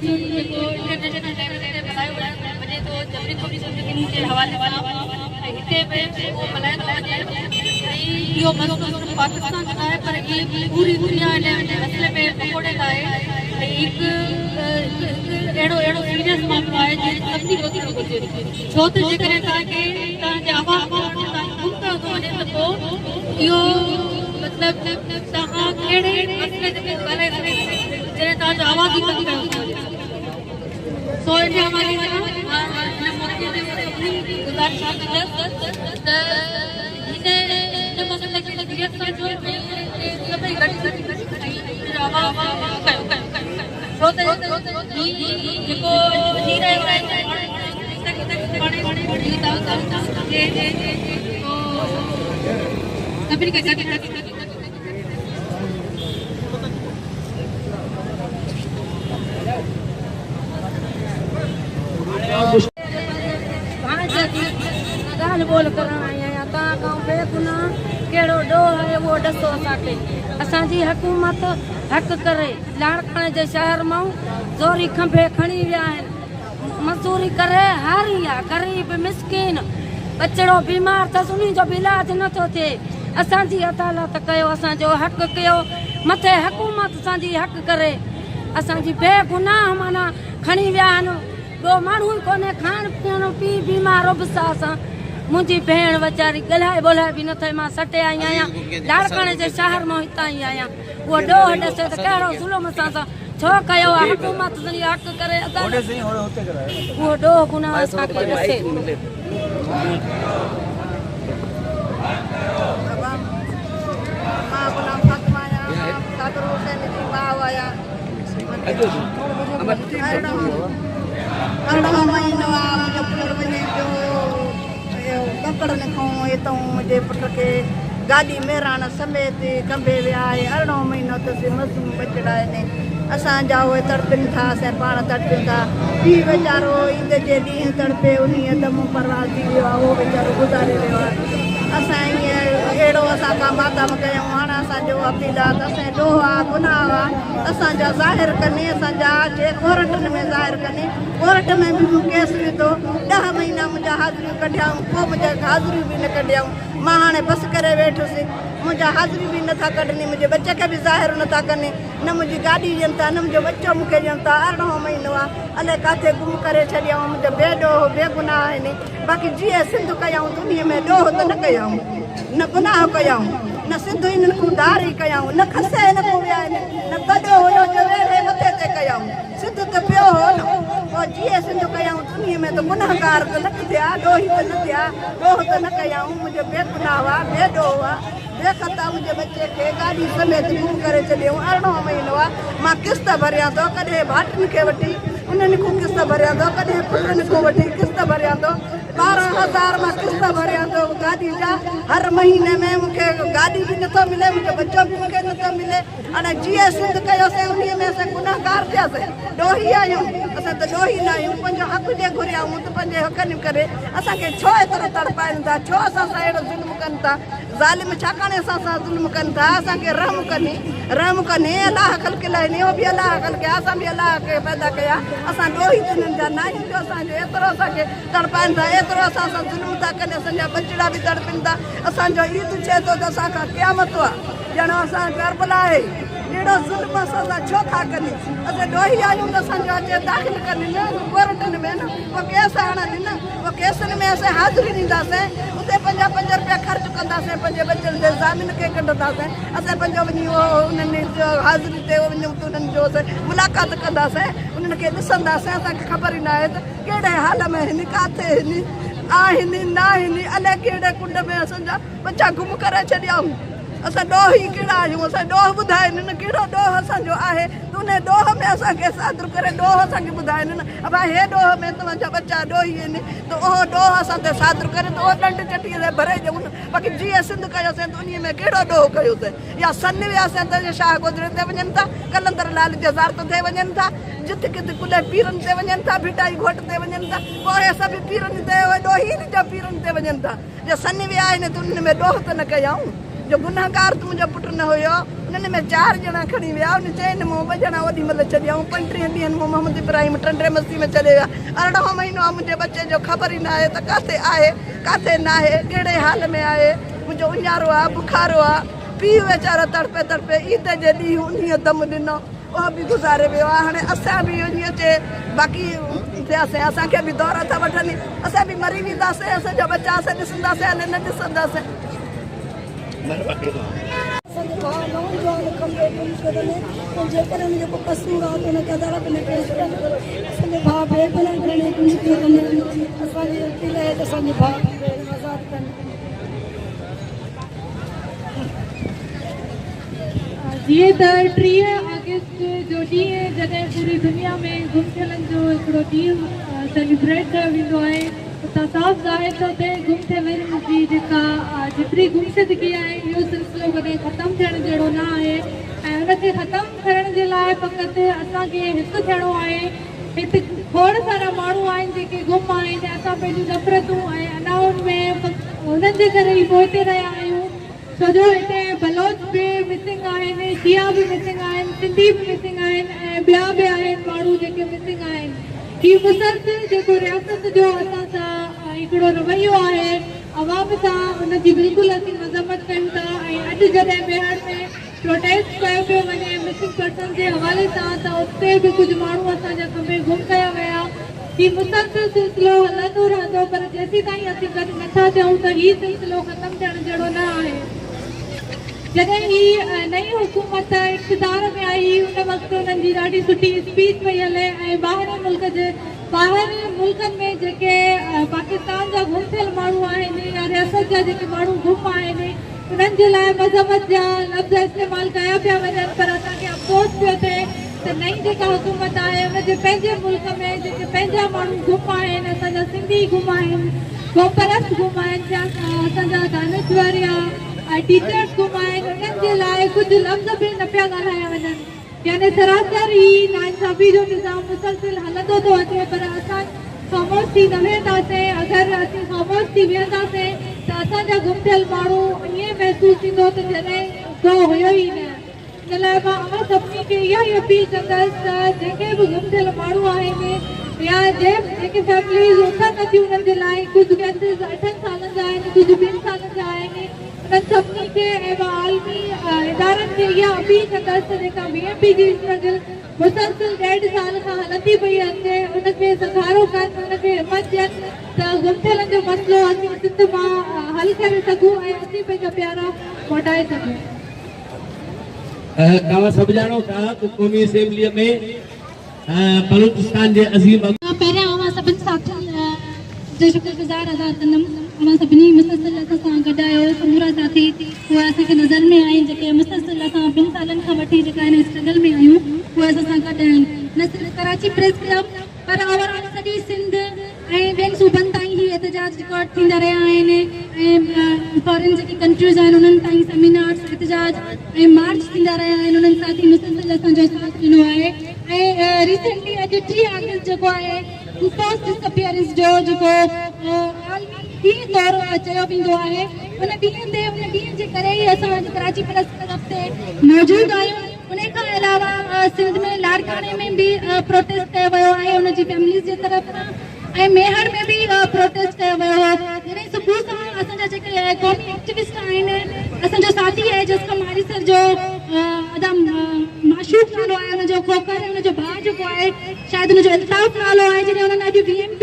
जी international level ते मल्हायो वञे थो जबरी थोरी ज़िंदगी जे हवाले सां हिते बि उहो मल्हायो थो वञे। इहो मसइलो पाकिस्तान जो आहे पर ही पूरी दुनिया जे मसइले में पकोड़े लाइ हिकु अहिड़ो सीरियस मामलो आहे जंहिं सभिनी रोकणु घुरिजे। छो त जेकॾहिं तव्हांजे आवाज़ गुम कयो थो वञे त पोइ इहो मतिलबु तव्हां कहिड़े मसइले ते ॻाल्हाए सघे जॾहिं तव्हांजो आवाज़ ई बंदि कयो थो वञे। सो इन हवाले सां हिन मौक़े ते गुज़ारिश कंदसि त हिन मसइले खे सीरियस कजो ऐं सभई गॾु आवाज़ कयो। छो त जेको थी रहियो आहे सभिनी खे गॾु ॻाल्हि ॿोल करण आई आहियां। तव्हां खां बेगुनाह कहिड़ो ॾोह आहे उहो ॾसो असांखे। असांजी हुकूमत हक़ करे लाड़काणे जे शहर मां ज़ोरी खंभे खणी विया आहिनि। मज़दूरी करे हारी आहे, ग़रीब मिसकिन बचिड़ो बीमार अथसि, उन जो बि इलाज नथो थिए। असांजी अदालत कयो, असांजो हक़ कयो, मथे हुकूमत असांजी हक़ करे। असांजी बेगुनाह माना खणी विया आहिनि। ॿियो माण्हू ई कोन्हे, खाइण पीअण पी बीमार उबसा सां। मुंहिंजी भेण वीचारी ॻाल्हाए ॿोलाए बि न थिए। मां सटे आई आहियां, लाड़काणे जे शहर मां हितां ई आहियां। उहो ॾोह ॾसे त कहिड़ो ज़ुल्म असां सां छो कयो आहे। हुकूमत तुंहिंजी हक़ करे उहो ॾोह गुनाह असांखे ॾसे। ककड़ लिखूं हितां मुंहिंजे पुट खे गाॾी मेराण समेत कंबे विया आहे। 18 महीनो अथसि, मज़ूम बचड़ा आहिनि। असांजा उहे तड़पनि था, असां पाण तड़पियूं था। पीउ वीचारो ईद जे ॾींहुं तड़पे, उन दम परवाह थी वियो आहे, उहो वीचारो गुज़ारे वियो आहे। असां ईअं अहिड़ो असां का मातम कयूं। हाणे असांजो अपील आहे त असांजो ॾोह आहे, गुनाह आहे, असांजा ज़ाहिर कनि, असांजा अचे कोर्टनि में ज़ाहिर कनि। कोर्ट में बि मूं केस विधो, 10 महीना मुंहिंजा हाज़िरियूं कढियाऊं, पोइ मुंहिंजा हाज़िरियूं बि न कढियाऊं। मां हाणे बसि करे वेठुसि, मुंहिंजा हाज़िरियूं बि नथा कढनि, मुंहिंजे बचे खे बि ज़ाहिर नथा कनि, न मुंहिंजी गाॾी ॾियनि था, न मुंहिंजो बचो मूंखे ॾियनि था। 18 महीनो आहे, अलाए किथे गुम करे छॾियऊं। मुंहिंजो बेॾोह बेगुनाह आहिनि। बाक़ी जीअं सिंध कयऊं दुनिया में ॾोह त न कयऊं, न गुनाह कयऊं, न सिंध हिननि खां धारी कयऊं, न खसे हिन खां विया आहिनि, न गॾो हुयो जो वेठे मथे ते कयऊं। सिंध त पियो हो न, पोइ जीअं सिंध कयऊं दुनिया में त गुनाहगार त न थिया, ॾोही त न थिया, ॾोह त न कयऊं। मुंहिंजो बेगुनाह आहे, बेॾोह आहे, बेखता मुंहिंजे बचे खे गाॾी समेत गुम करे छॾियऊं। 18 महीनो आहे, मां किस्त भरियां थो, कॾहिं भाटियुनि खे वठी उन्हनि खां किस्त भरियां थो, कॾहिं पुटनि खां वठी किस्त भरियां थो। 12,000 मां किस्त भरियां थो गाॾी जा। हर महीने में मूंखे गाॾी बि नथो मिले, मुंहिंजो बचो बि मूंखे नथो मिले। हाणे जीअं सिंध कयोसीं उन में असां गुनाहगार थियासीं, ॾोही आहियूं। असां त ॾोही न आहियूं, पंहिंजो हक़ ॾे घुरियाऊं त पंहिंजे हक़नि करे असांखे छो एतिरो तड़पाइनि था, छो असां सां अहिड़ो ज़ुल्म कनि था। ज़ालिम छाकाणि असां सां ज़ुल्म कनि था, असांखे रहम कनि, रहम कनि। अलाह ख़ल्क़ आहिनि, इहो बि अलाह ख़ल्क़ आहे, असां बि अलाह खे पैदा कया। असां ॾोही हिननि जा न आहियूं जो असांजो एतिरो असांखे तड़पाइनि था, एतिरो असां सां ज़ुल्म था कनि। असांजा बचड़ा बि तड़पनि था। असांजो ईद थिए थो त असांखां क़यामत आहे, ॼण असां करबला आहे। अहिड़ो ज़ुल्म असां सां छो था कनि? असां ॾोही आहियूं त असांजो अचे दाख़िल कनि न कोर्टनि में, न पोइ केस हणनि, न पोइ केसनि में असां हाज़िरी ॾींदासीं, उते 5 रुपया ख़र्चु कंदासीं, पंहिंजे बचनि जे ज़ामिन खे कढंदासीं। असां पंहिंजो वञी उन्हनि हाज़िरी ते वञूं त उन्हनि जो मुलाक़ात कंदासीं, उन्हनि खे ॾिसंदासीं। असांखे ख़बर ई न आहे त कहिड़े हाल में आहिनि, किथे आहिनि, आहिनि न आहिनि, अलाए कहिड़े कुंड में असांजा बचा गुम करे छॾियाऊं। असां ॾोही कहिड़ा आहियूं, असां ॾोह ॿुधाइनि न कहिड़ो ॾोह असांजो आहे। त उन ॾोह में असांखे सादर करे ॾोह असांखे ॿुधाइनि न, भाई हे ॾोह में तव्हांजा बचा ॾोही आहिनि, त उहो ॾोह असां ते सादर करे त उहो ॾंड चटीअ ते भरे ॾियूं। बाक़ी जीअं सिंध कयोसीं त उन में कहिड़ो ॾोह कयोसीं। या सन वियासीं त शाह गोदरे ते वञनि था, कलंदर लाल जज़ारत ते वञनि था, जित कित कुले पीरनि ते वञनि था, भिटाई घोट ते वञनि था, पोइ हे सभु पीरनि ते ॾोही जा पीरनि ते वञनि था। जो सन विया आहिनि त उन में ॾोह त न कयऊं। जो गुनाहगार त मुंहिंजो पुटु न हुयो, उन्हनि में 4 ॼणा खणी विया उन चइनि मूं 2 ॼणा ओॾी महिल छॾिया ऐं 35 ॾींहंनि मूं मोहम्मद इब्राहिम टंडे मस्ती में चले विया 18 महीनो आहे मुंहिंजे बचे जो ख़बर ई न आहे त किथे आहे किथे न आहे कहिड़े हाल में आहे मुंहिंजो उञारो आहे बुखारो आहे पीउ वीचारो तड़पे तड़पे ईद जे ॾींहुं उन दम ॾिनो उहो बि गुज़ारे वियो आहे हाणे असां बि ईअं अचे बाक़ी थियासीं असांखे बि दौर था वठनि असां बि मरी वेंदासीं असांजा बच्चा असां ॾिसंदासीं हले न ॾिसंदासीं जेकर जेको कसूर आहे त हुनखे अदालत में पेश कनि असांजे भाउ भेण असांजी अपील आहे त असांजे भाउ भेण आज़ादु कनि जीअं त 30 अगस्त जो ॾींहुं जॾहिं पूरी दुनिया में गुम थियलनि जो हिकिड़ो ॾींहुं सेलिब्रेट कयो वेंदो आहे उतां साफ़ ज़ाहिर थो थिए गुम थियलनि जी जेका जेतिरी गुमशुदगी आहे इहो सिलसिलो कॾहिं ख़तमु थियण जहिड़ो न आहे ऐं उनखे ख़तमु करण जे लाइ फ़क़ति असांखे हिकु थियणो आहे हिते खोड़ सारा माण्हू आहिनि जेके गुम आहिनि असां पंहिंजूं नफ़रतूं ऐं अनाउनि में उन्हनि जे करे ई पोइते रहिया आहियूं छो जो हिते बलोच बि मिसिंग आहिनि शिया बि मिसिंग आहिनि सिंधी बि मिसिंग आहिनि ऐं ॿिया बि आहिनि माण्हू जेके मिसिंग आहिनि हीउ मुसलसिल जेको रियासत जो असां सां हिकिड़ो रवैयो आहे अवाम सां उनजी बिल्कुलु असीं मज़म्मत कयूं था ऐं अॼु जॾहिं मेहर में प्रोटेस्ट कयो पियो वञे मिसिंग पर्सन जे हवाले सां त उते बि कुझु माण्हू असांजा खंभे गुम कया विया हीउ मुसलसिल सिलसिलो हलंदो रहंदो पर जेसीं ताईं असीं गॾु नथा थियूं त हीउ सिलसिलो ख़तमु थियण जहिड़ो न आहे जॾहिं ही नई हुकूमत इक़्तिदार में आई उन वक़्तु उन्हनि जी ॾाढी सुठी स्पीच पई हले ऐं ॿाहिरि मुल्कनि में जेके पाकिस्तान जा गुम थियल माण्हू आहिनि या रियासत जा जेके माण्हू गुम आहिनि उन्हनि जे लाइ मज़म्मत जा लफ़्ज़ इस्तेमालु कया पिया वञनि पर असांखे अफ़सोस पियो थिए त नई जेका हुकूमत आहे उनजे पंहिंजे मुल्क में जेके पंहिंजा माण्हू गुम आहिनि असांजा सिंधी गुम आहिनि गोपरस्त गुम आहिनि असांजा दानश्वर या टीचर्स गुम आहिनि उन्हनि जे लाइ कुझु लफ़्ज़ बि न पिया ॻाल्हाया वञनि यानी सरासर ई नाइंसाफ़ी जो निज़ाम मुसलसिल हलंदो थो अचे पर असां ख़ामोश थी न वेंदासीं अगरि असीं ख़ामोश थी वेंदासीं त असांजा गुम थियल माण्हू ईअं महसूसु थींदो त जॾहिं को हुयो ई न इन लाइ मां अवां सभिनी खे इहा ई अपील कंदसि त जेके बि गुम थियल माण्हू आहिनि या जेके फैमिलीज़ उथनि नथियूं उन्हनि जे लाइ कुझु केसिस 8 सालनि जा आहिनि कुझु 2 सालनि जा आहिनि उन्हनि सभिनी खे ऐं आलमी इदारनि खे इहा अपील कंदसि त जेका BMP जी स्ट्रगल मुसलसिल 1.5 साल खां हलंदी पई अचे उनखे सहारो कनि उनखे हिमत ॾियनि त गुम थियलनि जो मसइलो असीं सिंध मां हल करे सघूं ऐं असीं पंहिंजा प्यारा मोटाए सघूं तव्हां सभु ॼाणो था त क़ौमी असेंबलीअ में बलूचिस्तान जे अज़ीम पहिरियां अवां सभिनी साथियुनि जो शुक्रगुज़ार अदा कंदमि अवां सभिनी मुसलसिल असां गॾु आहियो समूरा साथी उहे असांखे नज़र में आहिनि जेके मुसलसिल असां 2 सालनि खां वठी जेका हिन स्ट्रगल में आहियूं उहे असां सां गॾु आहिनि न सिर्फ़ु कराची प्रेस क्लब पर ओवरऑल सॼी सिंध ऐं ॿियनि सूबनि ताईं ही एहतजाज रिकॉर्ड थींदा रहिया आहिनि ऐं फॉरेन जेकी कंट्रीज़ आहिनि उन्हनि ताईं सेमिनार्स एहतजाज ऐं मार्च थींदा रहिया आहिनि उन्हनि साथी मुसलसिल असांजो साथ ॾिनो आहे ऐं रिसेंटली अॼु 3 अगस्त जेको आहे फर्स्ट डिसअपियरेंस जो जेको ॾींहुं तौर चयो वेंदो आहे उन ॾींहं जे करे ई असां अॼु कराची प्रेस क्लब ते मौजूदु आहियूं उन खां अलावा सिंध में लाड़काने में बि प्रोटेस्ट कयो वियो आहे उनजी फैमिलीज़ जे तरफ़ सां ऐं मेहर में बि प्रोटेस्ट कयो वियो हो जॾहिं सुबुह सां असांजा जेके क़ौमी एक्टिविस्ट आहिनि असांजो साथी आहे जसकम मारिसर जो माशूक नालो आहे हुनजो खोखर ऐं हुनजो भाउ जेको आहे शायदि हुनजो अल्ताफ़ नालो आहे जॾहिं हुननि अॼु BMP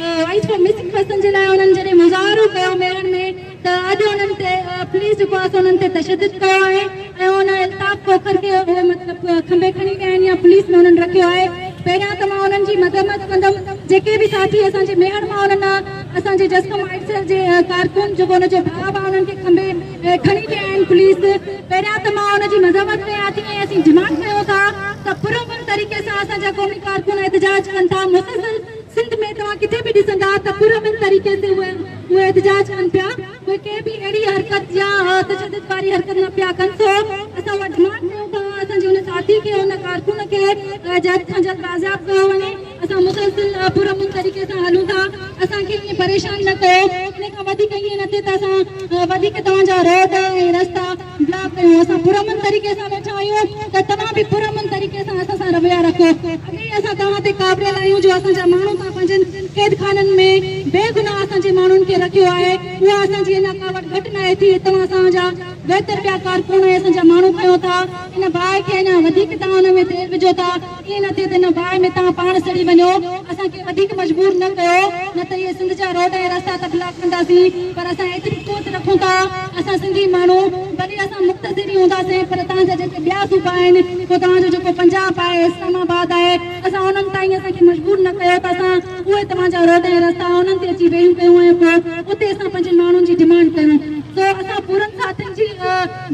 voice for missing person जे लाइ हुननि जॾहिं मुज़ाहिरो कयो मेहर में त अॼु हुननि ते पुलिस जेको आहे हुननि ते तशदुद कयो आहे ऐं हुन अल्ताफ़ खोखर खे उहे मतिलबु खंभे खणी विया आहिनि या पुलिस में हुननि रखियो आहे पहिरियां त मां हुननि जी मज़म्मत कंदमि जेके बि साथी असांजे मेहर मां हुननि असांजे जसकम मारिसर जे कारकुन जेको हुनजो भाउ आहे हुननि खे खंभे खणी विया आहिनि पुलिस पहिरियां त मां हुनजी मज़म्मत कयां थी ऐं असीं डिमांड कयूं था त पुरअमन तरीक़े सां असांजा क़ौमी कारकुन एहतजाज कनि था मुसलसिल सिंध में तव्हां किथे बि ॾिसंदा त पुरअमन तरीक़े से उहे एहतजाज कनि पिया उहे के बि अहिड़ी हरकत या तशदुद वारी हरकत न पिया कनि सो असां उहा डिमांड कयूं था असांजे हुन साथी खे हुन कारकुन खे जल्द खां जल्द बाज़ाब कयो वञे असां मुसलसिल पुरअमन तरीक़े सां हलूं था असांखे ईअं परेशान न कयो इन खां वधीक ईअं न थिए त असां वधीक तव्हांजा रोड ऐं रस्ता ब्लॉक कयूं असां पुरमन तरीक़े सां वेठा आहियूं त तव्हां बि पुरमन तरीक़े सां असां सां रवैया रखो अॻे असां तव्हां ते क़ाबिल आहियूं जो असांजा माण्हू तव्हां पंहिंजनि क़ैदखाननि में बेगुनाह असांजे माण्हुनि खे रखियो आहे उहा असांजी अञा कावट घटि न आहे थी तव्हां असांजा बहितर ॿिया कारकुन ऐं असांजा माण्हू कयो था इन बाहि खे अञा वधीक तव्हां हुन में तेल विझो था ईअं न थिए त हिन बाहि में तव्हां पाण सड़ी वञो असांखे वधीक मजबूर न कयो न त इहे सिंध जा रोड ऐं रस्ता त ब्लॉक कंदासीं पर असां एतिरी सोच रखूं था असां सिंधी माण्हू भली असां मुख़्तसिर हूंदासीं पर तव्हांजा जेके ॿिया सूबा आहिनि पोइ तव्हांजो जेको पंजाब आहे इस्लामाबाद आहे असां उन्हनि ताईं असांखे मजबूर न कयो त असां उहे तव्हांजा रोड ऐं रस्ता उन्हनि ते अची वेहूं कयूं ऐं पोइ उते असां पंहिंजे माण्हुनि जी डिमांड कयूं सो असां पूरनि साथियुनि जी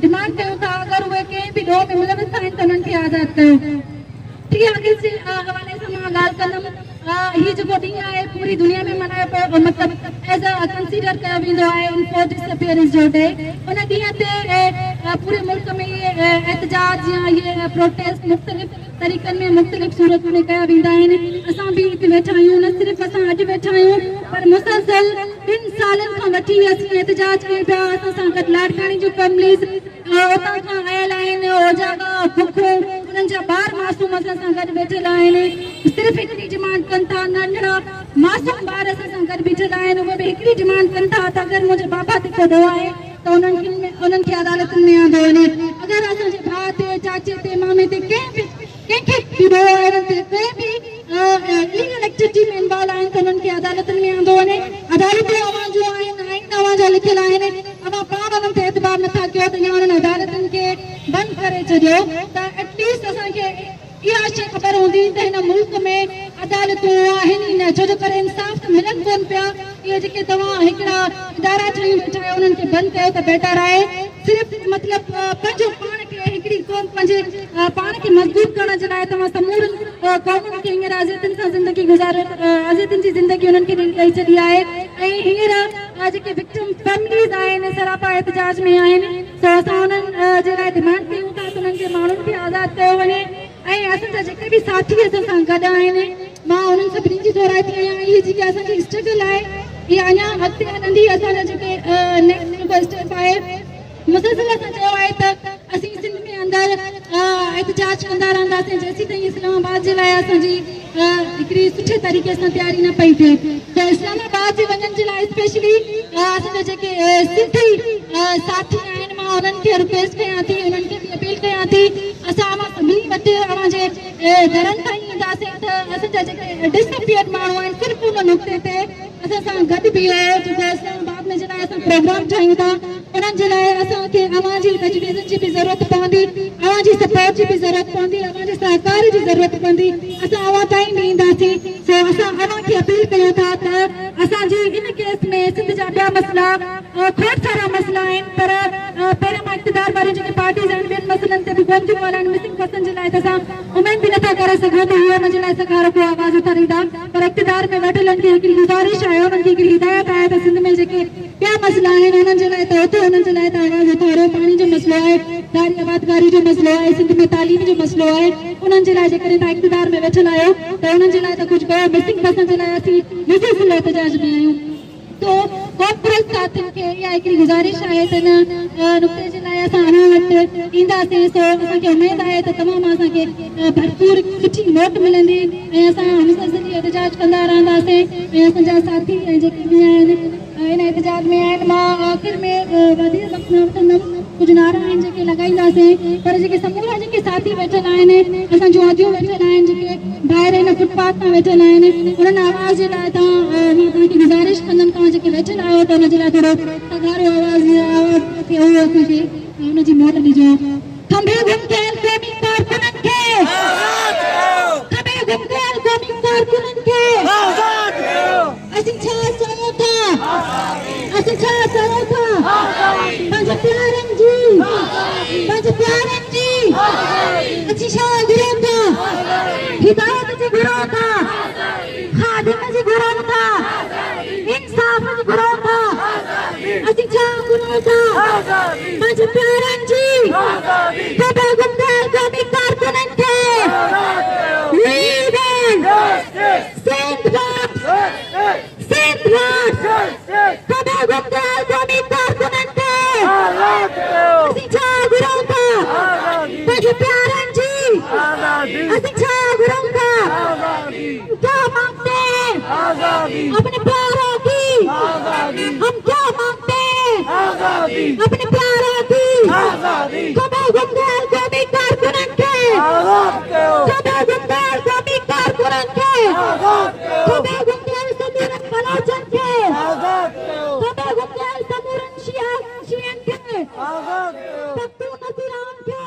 डिमांड कयूं था अगरि उहे कंहिं बि ॾोह में मुलविस आहिनि त उन्हनि खे आज़ादु कयो टी अगस्त जे हवाले सां मां ॻाल्हि कंदमि हीउ जेको ॾींहुं आहे पूरी दुनिया में मल्हायो पियो मतिलबु एज़ अ कंसीडर कयो वेंदो आहे इन्फो डिसअपियरेंस जो डे उन ॾींहं ते पूरे मुल्क में इहे एहतजाज या इहे प्रोटेस्ट मुख़्तलिफ़ तरीक़नि में मुख़्तलिफ़ सूरतुनि में कया वेंदा आहिनि असां बि हिते वेठा आहियूं न सिर्फ़ु असां अॼु वेठा आहियूं पर मुसलसल 2 सालनि खां वठी असीं एहतजाज कयूं पिया असां सां गॾु लाडकाणी जूं फैमिलीज़ उतां खां आयल आहिनि ओजागा बुखूं उन्हनि जा ॿार मासूम असां सां गॾु वेठल आहिनि सिर्फ़ु हिकिड़ी डिमांड कनि था नंढड़ा मासूम ॿार असां सां गॾु बीठल आहिनि उहे बि हिकिड़ी डिमांड कनि था त अगरि मुंहिंजे बाबा ते को ॾोह आहे त उन्हनि खे अदालतुनि में आंदो वञे अगरि असांजे भाउ ते चाचे ते मामे ते कंहिंखे बि ॾोह आहे कंहिं बि लीगल एक्टिविटी में इन्वॉल्व आहिनि त उन्हनि खे अदालतुनि में आंदो वञे अदालतूं अवां जूं आहिनि आइन अवां जा लिखियल आहिनि अवां पाण उन्हनि ते एतबार नथा कयो त या उन्हनि अदालतुनि खे बंदि करे छॾियो त एटलीस्ट असांखे इहा शइ ख़बर हूंदी त हिन मुल्क में अदालतूं आहिनि ई न छो जो करे इंसाफ़ त मिलनि कोन पिया इहे जेके तव्हां हिकिड़ा इदारा ठाहियूं वेठा आहियो उन्हनि खे बंदि कयो त बेटर आहे सिर्फ़ु मतिलबु पंहिंजो पाण खे हिकिड़ी क़ौम पंहिंजे पाण खे मज़बूत करण जे लाइ तव्हां समूरनि क़ौमुनि खे हींअर अज़ियतुनि सां ज़िंदगी अज़ियतुनि जी ज़िंदगी उन्हनि खे ॾेई छॾी आहे ऐं हींअर जेके विक्टिम फैमिलीज़ आहिनि सरापा एहतजाज में आहिनि त असां उन्हनि जे लाइ डिमांड कयूं था त उन्हनि जे माण्हुनि खे आज़ादु कयो वञे ऐं असांजा जेके बि साथी असां सां गॾु आहिनि मां उन्हनि सभिनी जी दोराईंदी आहियां हीअ जेकी असांजी स्ट्रगल आहे इहा अञा अॻिते हलंदी असांजा जेके नेक्स्ट स्टेप आहे मुसलसल असां चयो आहे त असीं सिंध में अंदरि एहतजाज कंदा रहंदासीं जेसीं ताईं इस्लामाबाद जे लाइ असांजी हिकिड़ी सुठे तरीक़े सां तयारी न पई थिए त इस्लामाबाद जे वञण जे लाइ स्पेशली असांजा जेके सिंधी साथी आहिनि मां उन्हनि खे रिक्वेस्ट कयां थी उन्हनि खे बि अपील कयां थी असां सभिनी वटि अव्हां जे दरनि ताईं ईंदासीं त असांजा जेके डिसअपियर्ड माण्हू आहिनि सिर्फ़ु उन नुक़्ते ते असां सां गॾु बीहो जेको इस्लामाबाद में जे लाइ असां प्रोग्राम ठाहियूं था उन्हनि जे लाइ असांखे अव्हां जी तजवीज़ुनि जी बि ज़रूरत पवंदी अव्हां जी सपोर्ट जी बि ज़रूरत पवंदी अव्हां जे सहकार जी ज़रूरत पवंदी असां अव्हां ताईं बि ईंदासीं सो असां अव्हां खे अपील कयूं था त असांजी इन केस में सिंध जा ॿिया मसइला खोड़ सारा मसइला आहिनि पर पहिरियों मां इक़्तिदार वारियूं जेके पार्टीज़ आहिनि ॿियनि मसइलनि ते बि कोन थियूं ॻाल्हाइनि मिसिंग पर्सन जे लाइ त असां उमेद बि नथा करे सघूं त उहे हुन जे लाइ सकार को आवाज़ उथारींदा पर इक़्तिदार में वेठलनि खे हिकिड़ी गुज़ारिश आहे उन्हनि खे हिकिड़ी हिदायत आहे त सिंध में जेके ॿिया मसइला आहिनि उन्हनि जे लाइ त उते उन्हनि जे लाइ त आवाज़ उथारियो पाणी जो मसइलो आहे दारी आबादकारी जो मसइलो आहे सिंध में तालीम जो मसइलो आहे उन्हनि जे लाइ जेकॾहिं तव्हां इक़्तिदार में वेठल आहियो त उन्हनि जे लाइ त कुझु कयो मिसिंग पर्सन जे लाइ असीं मुसलसल एहतजाज में आहियूं तो कॉर्पोरेट साथियुनि खे इहा हिकिड़ी गुज़ारिश आहे त हिन नुक़्ते जे लाइ असां अव्हां वटि ईंदासीं सो असांखे उमेद आहे त तमामु असांखे भरपूर सुठी मोट मिलंदी ऐं असां मुसलसल एहतजाज कंदा रहंदासीं ऐं असांजा साथी ऐं जेके बि आहिनि इन एहतजाज में आहिनि मां आख़िर में वधीक वक़्तु न वठंदमि कुझु नारा आहिनि जेके लॻाईंदासीं पर जेके समूरा जेके साथी वेठल आहिनि असां जूं अदियूं वेठल आहिनि जेके ॿाहिरि हिन फुटपाथ तां वेठल आहिनि उन्हनि आवाज़ जे लाइ मां तव्हांखे गुज़ारिश कंदमि तव्हां जेके वेठल आहियो त हुन जे लाइ थोरो तगारो आवाज़ थिए उहो असांखे हुनजी मोट ॾिजो खंभे गुम थियल क़ौमी कारकुननि खे खंभे गुम थियल क़ौमी कारकुननि खे असीं छा चऊं था असीं छा चऊं था पंहिंजे प्यारनि जी असीं छा घुरूं था हिदायत जी घुरूं था खादिम जी घुरूं था इंसाफ़ जी घुरूं था असीं छा घुरूं था पंहिंजे प्यारनि जी खंभे गुम थियल क़ौमी कारकुननि खे खंभे गुम थियल क़ौमी कारकुननि खे असीं छा घुरूं अपने प्यारों की हम क्या मांगते हैं? अपने प्यारों की कभी गुंडेल को भी कारकुनन के कभी गुंडेल को भी कारकुनन के कभी गुंडेल समूरन बलोचन के कभी गुंडेल समूरन शियन के पख्तून नसीरान के